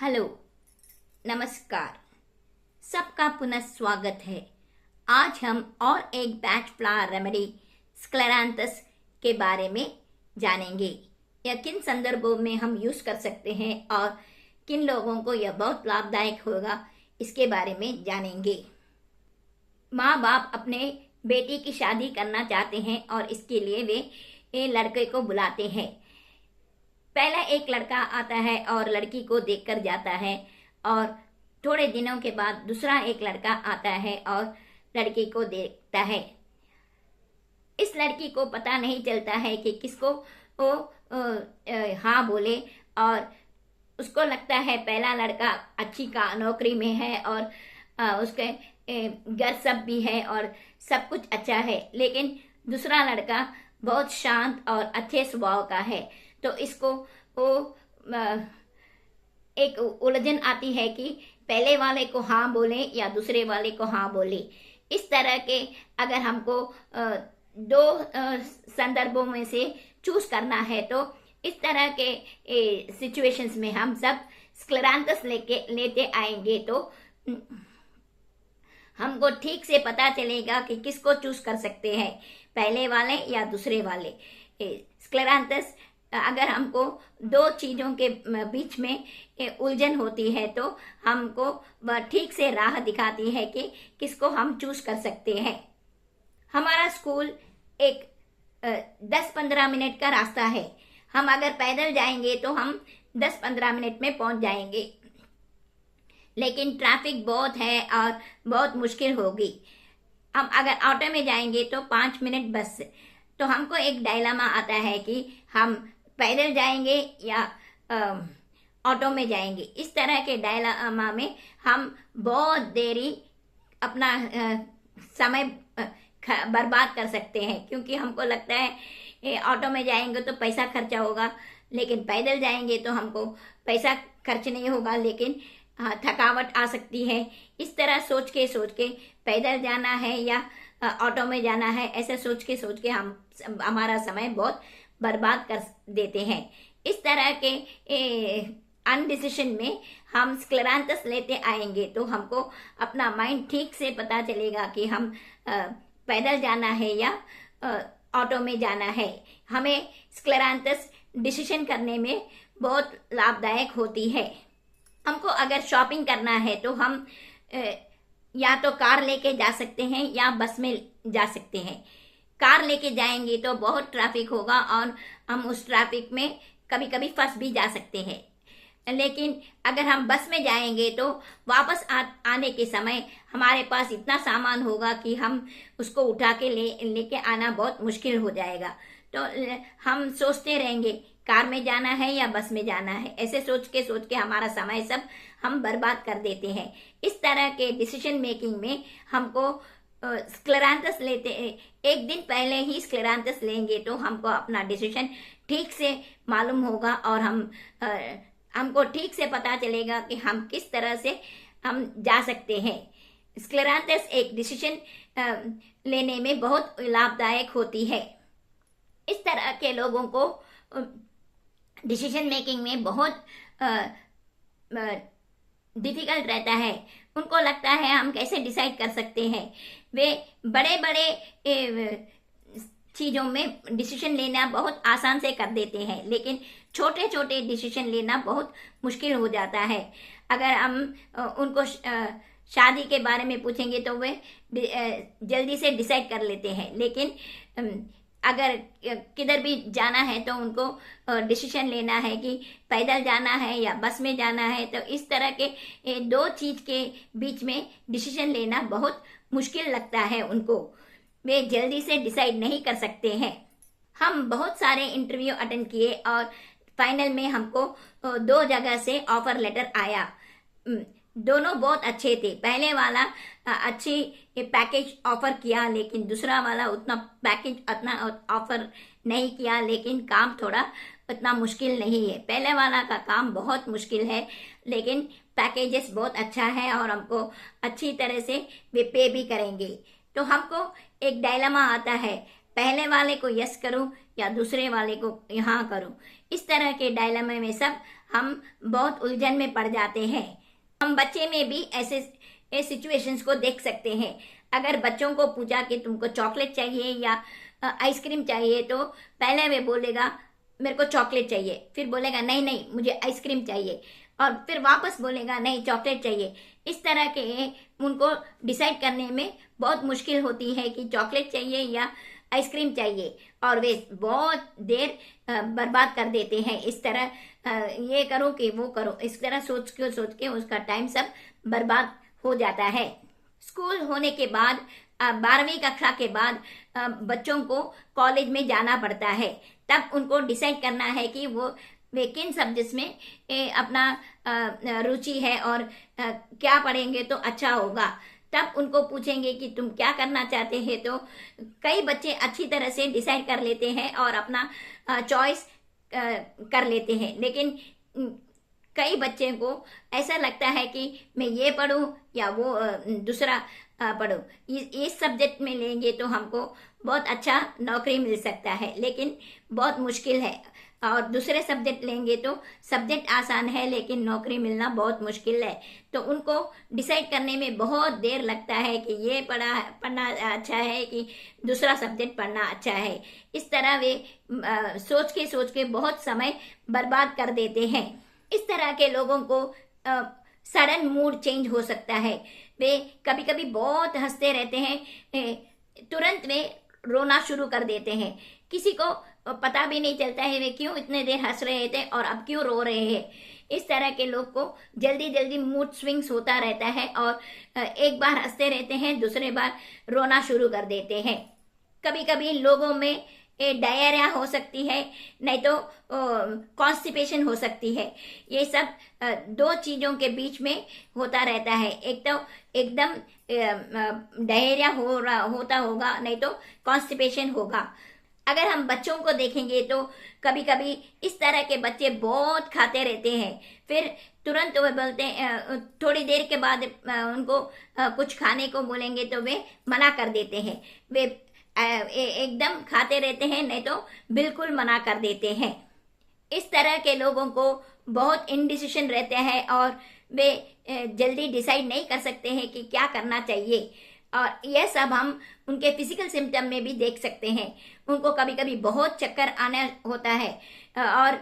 Hello, नमस्कार। सबका पुनः स्वागत है। आज हम और एक बैच फ्लावर रेमेडी स्क्लेरांथस के बारे में जानेंगे। यह किन संदर्भों में हम यूज कर सकते हैं और किन लोगों को यह बहुत लाभदायक होगा, इसके बारे में जानेंगे। माँ बाप अपने बेटी की शादी करना चाहते हैं और इसके लिए वे लड़के को बुलाते हैं। पहला एक लड़का आता है और लड़की को देखकर जाता है और थोड़े दिनों के बाद दूसरा एक लड़का आता है और लड़की को देखता है। इस लड़की को पता नहीं चलता है कि किसको वो हाँ बोले, और उसको लगता है पहला लड़का अच्छी नौकरी में है और उसके घर सब भी है और सब कुछ अच्छा है, लेकिन दूसरा लड़का बहुत शांत और अच्छे स्वभाव का है। तो इसको वो एक उलझन आती है कि पहले वाले को हाँ बोले या दूसरे वाले को हाँ बोले। इस तरह के अगर हमको दो संदर्भों में से चूज करना है तो इस तरह के सिचुएशंस में हम सब स्क्लेरांथस लेते आएंगे तो हमको ठीक से पता चलेगा कि किसको चूज कर सकते हैं, पहले वाले या दूसरे वाले। स्क्लेरांथस अगर हमको दो चीज़ों के बीच में उलझन होती है तो हमको वह ठीक से राह दिखाती है कि किसको हम चूज कर सकते हैं। हमारा स्कूल एक 10-15 मिनट का रास्ता है। हम अगर पैदल जाएंगे तो हम 10-15 मिनट में पहुंच जाएंगे, लेकिन ट्रैफिक बहुत है और बहुत मुश्किल होगी। हम अगर ऑटो में जाएंगे तो 5 मिनट बस। तो हमको एक डायलेमा आता है कि हम पैदल जाएंगे या ऑटो में जाएंगे। इस तरह के डायलेमा में हम बहुत देरी अपना समय बर्बाद कर सकते हैं, क्योंकि हमको लगता है ऑटो में जाएंगे तो पैसा खर्चा होगा, लेकिन पैदल जाएंगे तो हमको पैसा खर्च नहीं होगा, लेकिन थकावट आ सकती है। इस तरह सोच के पैदल जाना है या ऑटो में जाना है, ऐसे सोच के हम हमारा समय बहुत बर्बाद कर देते हैं। इस तरह के अनडिसिशन में हम स्क्लेरांथस लेते आएंगे तो हमको अपना माइंड ठीक से पता चलेगा कि हम पैदल जाना है या ऑटो में जाना है। हमें स्क्लेरांथस डिसीजन करने में बहुत लाभदायक होती है। हमको अगर शॉपिंग करना है तो हम या तो कार लेके जा सकते हैं या बस में जा सकते हैं। कार लेके जाएंगे तो बहुत ट्रैफिक होगा और हम उस ट्रैफिक में कभी कभी फंस भी जा सकते हैं, लेकिन अगर हम बस में जाएंगे तो वापस आने के समय हमारे पास इतना सामान होगा कि हम उसको उठा के लेके आना बहुत मुश्किल हो जाएगा। तो हम सोचते रहेंगे कार में जाना है या बस में जाना है, ऐसे सोच के हमारा समय सब हम बर्बाद कर देते हैं। इस तरह के डिसीजन मेकिंग में हमको स्क्लेरांथस लेते एक दिन पहले ही स्क्लेरांथस लेंगे तो हमको अपना डिसीजन ठीक से मालूम होगा और हमको ठीक से पता चलेगा कि हम किस तरह से हम जा सकते हैं। स्क्लेरांथस एक डिसीजन लेने में बहुत लाभदायक होती है। इस तरह के लोगों को डिसीजन मेकिंग में बहुत डिफिकल्ट रहता है। उनको लगता है हम कैसे डिसाइड कर सकते हैं। वे बड़े बड़े चीज़ों में डिसीजन लेना बहुत आसान से कर देते हैं, लेकिन छोटे छोटे डिसीजन लेना बहुत मुश्किल हो जाता है। अगर हम उनको शादी के बारे में पूछेंगे तो वे जल्दी से डिसाइड कर लेते हैं, लेकिन अगर किधर भी जाना है तो उनको डिसीजन लेना है कि पैदल जाना है या बस में जाना है। तो इस तरह के दो चीज़ के बीच में डिसीजन लेना बहुत मुश्किल लगता है उनको। वे जल्दी से डिसाइड नहीं कर सकते हैं। हम बहुत सारे इंटरव्यू अटेंड किए और फाइनल में हमको 2 जगह से ऑफर लेटर आया। दोनों बहुत अच्छे थे। पहले वाला अच्छी पैकेज ऑफर किया, लेकिन दूसरा वाला उतना पैकेज उतना ऑफर नहीं किया, लेकिन काम थोड़ा उतना मुश्किल नहीं है। पहले वाला का काम बहुत मुश्किल है, लेकिन पैकेजेस बहुत अच्छा है और हमको अच्छी तरह से वे पे भी करेंगे। तो हमको एक डायलेमा आता है, पहले वाले को यस करूं या दूसरे वाले को यहाँ करूं। इस तरह के डायलेमा में सब हम बहुत उलझन में पड़ जाते हैं। हम बच्चे में भी ऐसे सिचुएशंस को देख सकते हैं। अगर बच्चों को पूछा कि तुमको चॉकलेट चाहिए या आइसक्रीम चाहिए, तो पहले वे बोलेगा मेरे को चॉकलेट चाहिए, फिर बोलेगा नहीं नहीं मुझे आइसक्रीम चाहिए, और फिर वापस बोलेगा नहीं चॉकलेट चाहिए। इस तरह के उनको डिसाइड करने में बहुत मुश्किल होती है कि चॉकलेट चाहिए या आइसक्रीम चाहिए, और वे बहुत देर बर्बाद कर देते हैं। इस तरह ये करो कि वो करो, इस तरह सोच के उसका टाइम सब बर्बाद हो जाता है। स्कूल होने के बाद 12वीं कक्षा के बाद बच्चों को कॉलेज में जाना पड़ता है। तब उनको डिसाइड करना है कि वे किन सब्जेक्ट्स में अपना रुचि है और क्या पढ़ेंगे तो अच्छा होगा। तब उनको पूछेंगे कि तुम क्या करना चाहते हैं, तो कई बच्चे अच्छी तरह से डिसाइड कर लेते हैं और अपना चॉइस कर लेते हैं, लेकिन कई बच्चे को ऐसा लगता है कि मैं ये पढ़ूं या वो दूसरा पढ़ूं। इस सब्जेक्ट में लेंगे तो हमको बहुत अच्छा नौकरी मिल सकता है, लेकिन बहुत मुश्किल है, और दूसरे सब्जेक्ट लेंगे तो सब्जेक्ट आसान है लेकिन नौकरी मिलना बहुत मुश्किल है। तो उनको डिसाइड करने में बहुत देर लगता है कि ये पढ़ना अच्छा है कि दूसरा सब्जेक्ट पढ़ना अच्छा है। इस तरह वे सोच के बहुत समय बर्बाद कर देते हैं। इस तरह के लोगों को सडन मूड चेंज हो सकता है। वे कभी कभी बहुत हंसते रहते हैं, तुरंत वे रोना शुरू कर देते हैं। किसी को पता भी नहीं चलता है वे क्यों इतने देर हंस रहे थे और अब क्यों रो रहे हैं। इस तरह के लोग को जल्दी जल्दी मूड स्विंग्स होता रहता है, और एक बार हंसते रहते हैं, दूसरे बार रोना शुरू कर देते हैं। कभी कभी लोगों में डायरिया हो सकती है, नहीं तो कॉन्स्टिपेशन हो सकती है। ये सब दो चीज़ों के बीच में होता रहता है। एक तो एकदम डायरिया होता होगा, नहीं तो कॉन्स्टिपेशन होगा। अगर हम बच्चों को देखेंगे तो कभी कभी इस तरह के बच्चे बहुत खाते रहते हैं, फिर तुरंत वे बोलते हैं, थोड़ी देर के बाद उनको कुछ खाने को बोलेंगे तो वे मना कर देते हैं। वे एकदम खाते रहते हैं, नहीं तो बिल्कुल मना कर देते हैं। इस तरह के लोगों को बहुत इनडिसिशन रहते हैं और वे जल्दी डिसाइड नहीं कर सकते हैं कि क्या करना चाहिए, और यह सब हम उनके फिजिकल सिम्टम में भी देख सकते हैं। उनको कभी कभी बहुत चक्कर आना होता है, और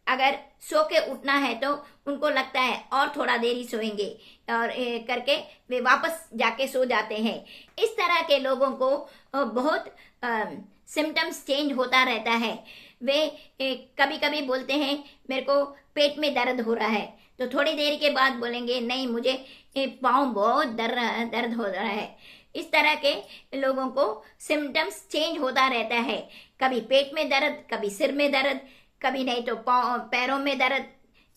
अगर सो के उठना है तो उनको लगता है और थोड़ा देर ही सोएंगे, और करके वे वापस जाके सो जाते हैं। इस तरह के लोगों को बहुत सिम्टम्स चेंज होता रहता है। वे कभी कभी बोलते हैं मेरे को पेट में दर्द हो रहा है, तो थोड़ी देर के बाद बोलेंगे नहीं मुझे पाँव बहुत दर्द हो रहा है। इस तरह के लोगों को सिम्टम्स चेंज होता रहता है, कभी पेट में दर्द, कभी सिर में दर्द, कभी नहीं तो पैरों में दर्द।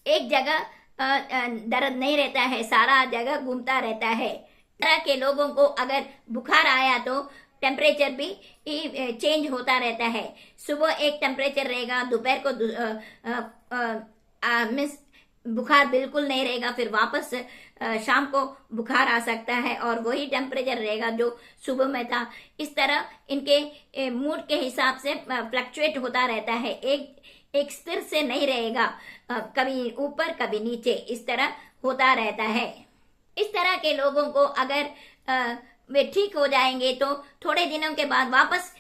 एक जगह दर्द नहीं रहता है, सारा जगह घूमता रहता है। इस तरह के लोगों को अगर बुखार आया तो टेम्परेचर भी चेंज होता रहता है। सुबह एक टेम्परेचर रहेगा, दोपहर को मीन्स बुखार बिल्कुल नहीं रहेगा, फिर वापस शाम को बुखार आ सकता है और वही टेम्परेचर रहेगा जो सुबह में था। इस तरह इनके मूड के हिसाब से फ्लक्चुएट होता रहता है, एक स्थिर से नहीं रहेगा, कभी ऊपर कभी नीचे, इस तरह होता रहता है। इस तरह के लोगों को अगर वे ठीक हो जाएंगे तो थोड़े दिनों के बाद वापस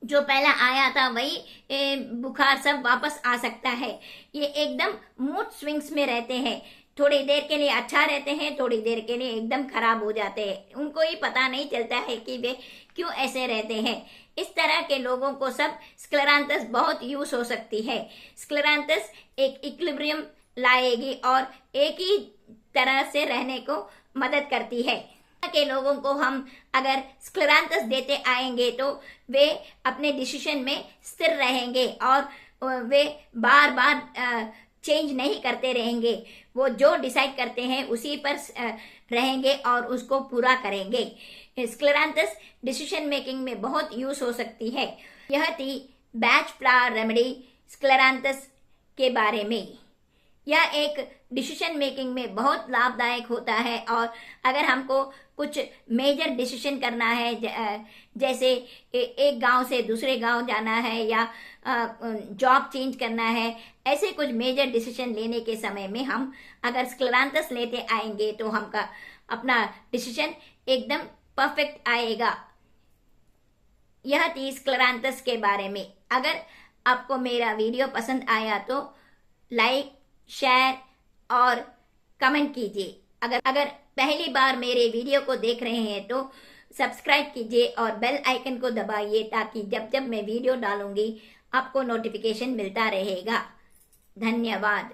जो पहला आया था वही बुखार सब वापस आ सकता है। ये एकदम मूड स्विंग्स में रहते हैं, थोड़ी देर के लिए अच्छा रहते हैं, थोड़ी देर के लिए एकदम खराब हो जाते हैं। उनको ही पता नहीं चलता है कि वे क्यों ऐसे रहते हैं। इस तरह के लोगों को सब स्क्लेरांथस बहुत यूज हो सकती है। स्क्लेरांथस एक इक्विलिब्रियम लाएगी और एक ही तरह से रहने को मदद करती है। के लोगों को हम अगर स्क्लेरांथस देते आएंगे तो वे अपने डिसीजन में स्थिर रहेंगे और वे बार बार चेंज नहीं करते रहेंगे। वो जो डिसाइड करते हैं उसी पर रहेंगे और उसको पूरा करेंगे। स्क्लेरांथस डिसीजन मेकिंग में बहुत यूज हो सकती है। यह थी बैच फ्लावर रेमेडी स्क्लेरांथस के बारे में। यह एक डिसीजन मेकिंग में बहुत लाभदायक होता है। और अगर हमको कुछ मेजर डिसीजन करना है, जैसे एक गांव से दूसरे गांव जाना है या जॉब चेंज करना है, ऐसे कुछ मेजर डिसीजन लेने के समय में हम अगर स्क्लेरांथस लेते आएंगे तो हमका अपना डिसीजन एकदम परफेक्ट आएगा। यह थी स्क्लेरांथस के बारे में। अगर आपको मेरा वीडियो पसंद आया तो लाइक, शेयर और कमेंट कीजिए। अगर पहली बार मेरे वीडियो को देख रहे हैं तो सब्सक्राइब कीजिए और बेल आइकन को दबाइए, ताकि जब जब मैं वीडियो डालूंगी आपको नोटिफिकेशन मिलता रहेगा। धन्यवाद।